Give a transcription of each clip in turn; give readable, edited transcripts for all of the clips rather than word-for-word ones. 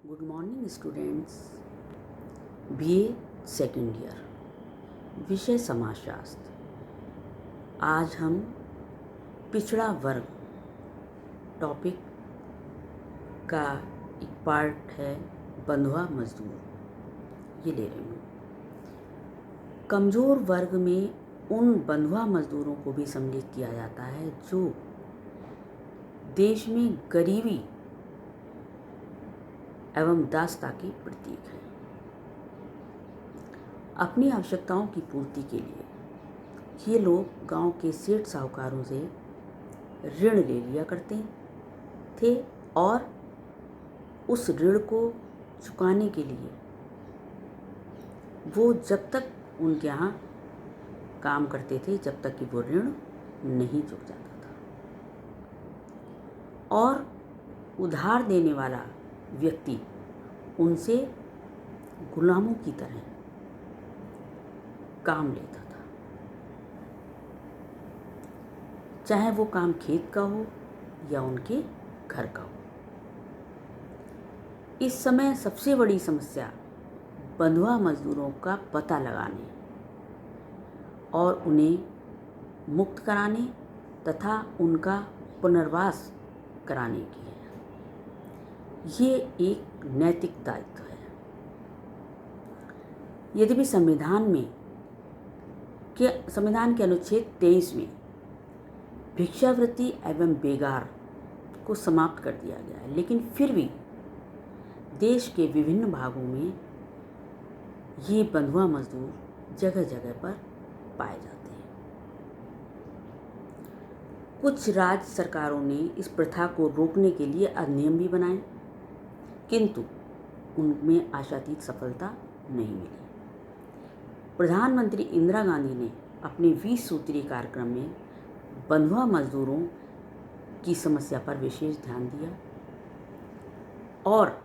Good morning students. BA second year, विषय समाजशास्त्र। आज हम पिछड़ा वर्ग टॉपिक का एक पार्ट है बंधुआ मजदूर, ये ले रही हूँ। कमज़ोर वर्ग में उन बंधुआ मजदूरों को भी सम्मिलित किया जाता है जो देश में गरीबी एवं दासता के प्रतीक है। अपनी आवश्यकताओं की पूर्ति के लिए ये लोग गांव के सेठ साहूकारों से ऋण ले लिया करते थे और उस ऋण को चुकाने के लिए वो जब तक उनके यहाँ काम करते थे जब तक कि वो ऋण नहीं चुक जाता था, और उधार देने वाला व्यक्ति उनसे गुलामों की तरह काम लेता था, चाहे वो काम खेत का हो या उनके घर का हो। इस समय सबसे बड़ी समस्या बंधुआ मजदूरों का पता लगाने और उन्हें मुक्त कराने तथा उनका पुनर्वास कराने की है। ये एक नैतिक दायित्व है। यद्यपि संविधान के अनुच्छेद 23 में भिक्षावृत्ति एवं बेगार को समाप्त कर दिया गया है, लेकिन फिर भी देश के विभिन्न भागों में ये बंधुआ मजदूर जगह जगह पर पाए जाते हैं। कुछ राज्य सरकारों ने इस प्रथा को रोकने के लिए अधिनियम भी बनाए, किंतु उनमें आशातीत सफलता नहीं मिली। प्रधानमंत्री इंदिरा गांधी ने अपने 20 सूत्रीय कार्यक्रम में बंधुआ मजदूरों की समस्या पर विशेष ध्यान दिया और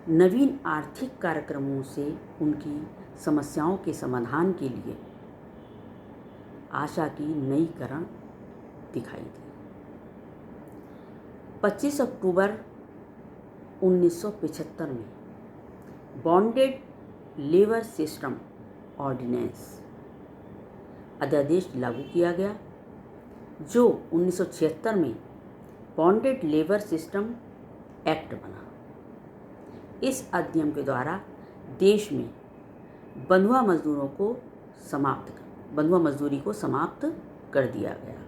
नवीन आर्थिक कार्यक्रमों से उनकी समस्याओं के समाधान के लिए आशा की नई किरण दिखाई दी। 25 अक्टूबर 1975 में बॉन्डेड लेबर सिस्टम ऑर्डिनेंस अध्यादेश लागू किया गया, जो 1976 में बॉन्डेड लेबर सिस्टम एक्ट बना। इस अधिनियम के द्वारा देश में बंधुआ मजदूरी को समाप्त कर दिया गया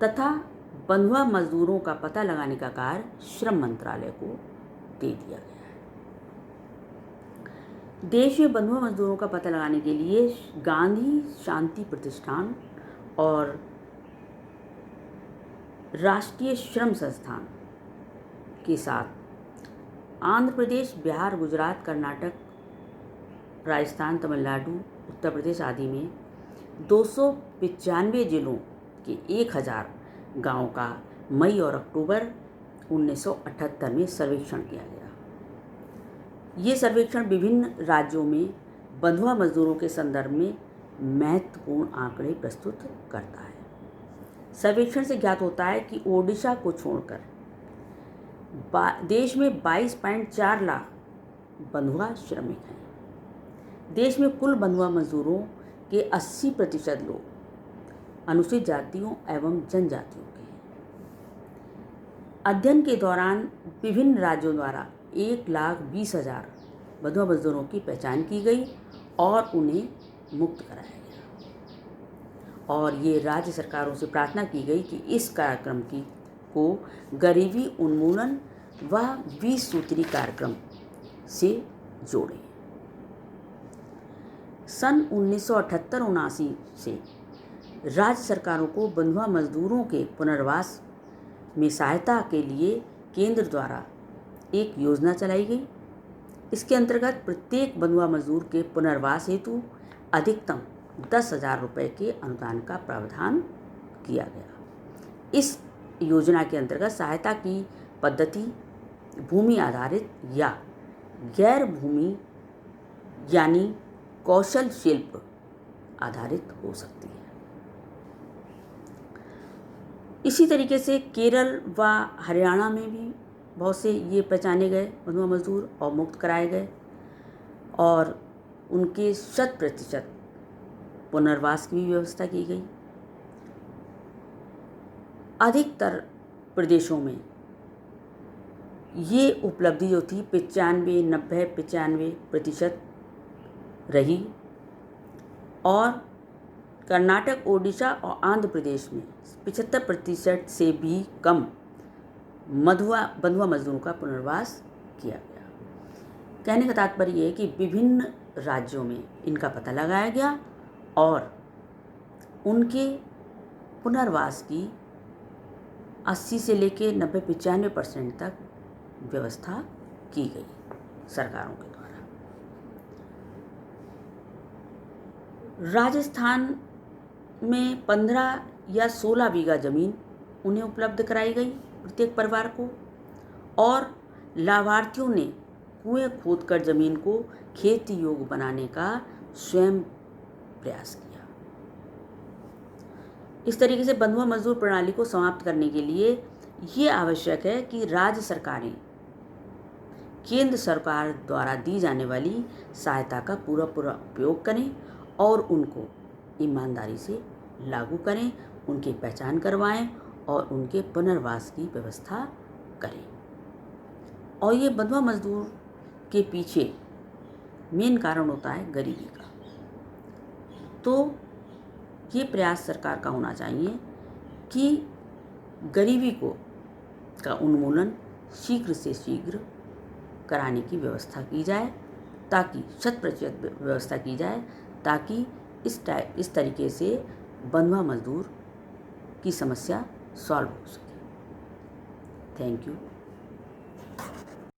तथा बंधुआ मजदूरों का पता लगाने का कार्य श्रम मंत्रालय को दे दिया गया है। देश में बंधुआ मजदूरों का पता लगाने के लिए गांधी शांति प्रतिष्ठान और राष्ट्रीय श्रम संस्थान के साथ आंध्र प्रदेश, बिहार, गुजरात, कर्नाटक, राजस्थान, तमिलनाडु, उत्तर प्रदेश आदि में 295 जिलों के 1000 गांवों का मई और अक्टूबर 1978 में सर्वेक्षण किया गया। ये सर्वेक्षण विभिन्न राज्यों में बंधुआ मजदूरों के संदर्भ में महत्वपूर्ण आंकड़े प्रस्तुत करता है। सर्वेक्षण से ज्ञात होता है कि ओडिशा को छोड़कर देश में 22.4 लाख बंधुआ श्रमिक हैं। देश में कुल बंधुआ मजदूरों के 80% लोग अनुसूचित जातियों एवं जनजातियों के हैं। अध्ययन के दौरान विभिन्न राज्यों द्वारा 1,20,000 बंधुआ मजदूरों की पहचान की गई और उन्हें मुक्त कराया गया, और ये राज्य सरकारों से प्रार्थना की गई कि इस कार्यक्रम को गरीबी उन्मूलन व 20 सूत्री कार्यक्रम से जोड़ें। सन 1978-79 से राज्य सरकारों को बंधुआ मजदूरों के पुनर्वास में सहायता के लिए केंद्र द्वारा एक योजना चलाई गई। इसके अंतर्गत प्रत्येक बंधुआ मजदूर के पुनर्वास हेतु अधिकतम 10,000 रुपये के अनुदान का प्रावधान किया गया। इस योजना के अंतर्गत सहायता की पद्धति भूमि आधारित या गैर भूमि यानी कौशल शिल्प आधारित हो सकती है। इसी तरीके से केरल व हरियाणा में भी बहुत से ये पहचाने गए बंधुआ मजदूर और मुक्त कराए गए और उनके 100% पुनर्वास की भी व्यवस्था की गई। अधिकतर प्रदेशों में ये उपलब्धि जो थी 95% रही और कर्नाटक, ओडिशा और आंध्र प्रदेश में 75% से भी कम बंधुआ मजदूरों का पुनर्वास किया गया। कहने का तात्पर्य है कि विभिन्न राज्यों में इनका पता लगाया गया और उनके पुनर्वास की 80 से लेकर 90-95% तक व्यवस्था की गई सरकारों के द्वारा। राजस्थान में 15 या 16 बीघा ज़मीन उन्हें उपलब्ध कराई गई प्रत्येक परिवार को और लाभार्थियों ने कुएं खोदकर ज़मीन को खेती योग्य बनाने का स्वयं प्रयास किया। इस तरीके से बंधुआ मजदूर प्रणाली को समाप्त करने के लिए ये आवश्यक है कि राज्य सरकारें केंद्र सरकार द्वारा दी जाने वाली सहायता का पूरा उपयोग करें और उनको ईमानदारी से लागू करें, उनकी पहचान करवाएं और उनके पुनर्वास की व्यवस्था करें। और ये बंधुआ मजदूर के पीछे मेन कारण होता है गरीबी का। तो ये प्रयास सरकार का होना चाहिए कि गरीबी का उन्मूलन शीघ्र से शीघ्र कराने की व्यवस्था की जाए, ताकि 100% व्यवस्था की जाए, ताकि इस तरीके से बंधुआ मजदूर की समस्या सॉल्व हो सके। Thank you.